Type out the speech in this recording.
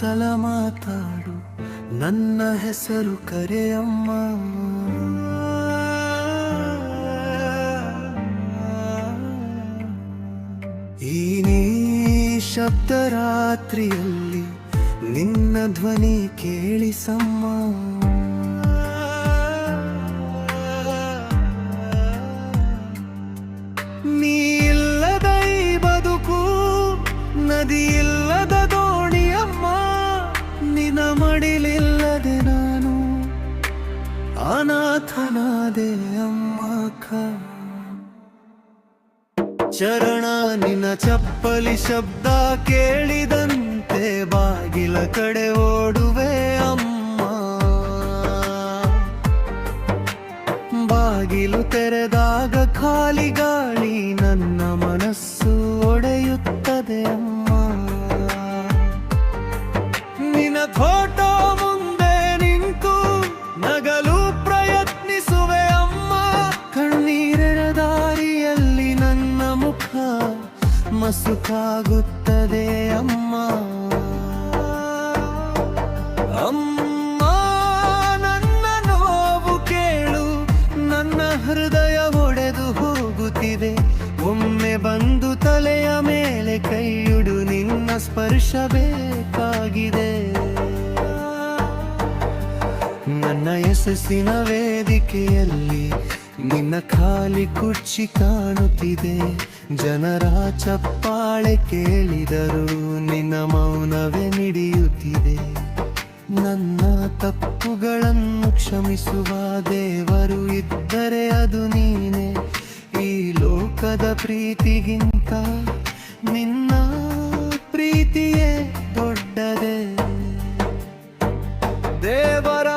ಸಲ ಮಾತಾಡು, ನನ್ನ ಹೆಸರು ಕರೆಯಮ್ಮ. ಈ ಶಬ್ದ ರಾತ್ರಿಯಲ್ಲಿ ನಿನ್ನ ಧ್ವನಿ ಕೇಳಿಸಮ್ಮ. ನೀ ಇಲ್ಲದ ಈ ಬದುಕು ನದಿ ಇಲ್ಲದ ದೋಣಿಯಮ್ಮ. ನಿನ ಮಡಿಲಿಲ್ಲದೆ ನಾನು ಅನಾಥನಾದೆ ಅಮ್ಮ. ಚರಣ ನಿನ್ನ ಚಪ್ಪಲಿ ಶಬ್ದ ಕೇಳಿದಂತೆ ಬಾಗಿಲ ಕಡೆ ಓಡುವೆ ಅಮ್ಮ. ಬಾಗಿಲು ತೆರೆದಾಗ ಖಾಲಿ ಗಾಳಿ, ನನ್ನ ಮನಸ್ಸು ಒಡೆಯುತ್ತದೆ ಅಮ್ಮ. ನಿನ್ನ ಫೋಟೋ ಮುಂದೆ ನಿಂತು ನಗಲು ಪ್ರಯತ್ನಿಸುವೆ ಅಮ್ಮ. ಕಣ್ಣೀರಿನ ದಾರಿಯಲ್ಲಿ ನನ್ನ ಮುಖ ಮಸುಕಾಗುತ್ತದೆ ಅಮ್ಮ. ಅಮ್ಮ ನನ್ನ ನೋವು ಕೇಳು, ನನ್ನ ಹೃದಯ ಒಡೆದು ಹೋಗುತ್ತಿದೆ. ಒಮ್ಮೆ ಬಂದು ತಲೆಯ ಮೇಲೆ ಕೈಯಿಡು, ನಿನ್ನ ಸ್ಪರ್ಶ ಬೇಕಾಗಿದೆ. ನನ್ನ ಯಶಸ್ಸಿನ ವೇದಿಕೆಯಲ್ಲಿ ನಿನ್ನ ಖಾಲಿ ಕುರ್ಚಿ ಕಾಣುತ್ತಿದೆ. ಜನರ ಚಪ್ಪಾಳೆ ಕೇಳಿದರು, ನಿನ್ನ ಮೌನವೇ ಮಿಡಿಯುತ್ತಿದೆ. ನನ್ನ ತಪ್ಪುಗಳನ್ನು ಕ್ಷಮಿಸುವ ದೇವರು ಇದ್ದರೆ ಅದು ನೀನೆ. ಈ ಲೋಕದ ಪ್ರೀತಿಗಿಂತ ನಿನ್ನ ಪ್ರೀತಿಯೇ ದೊಡ್ಡದೆ. ದೇವರ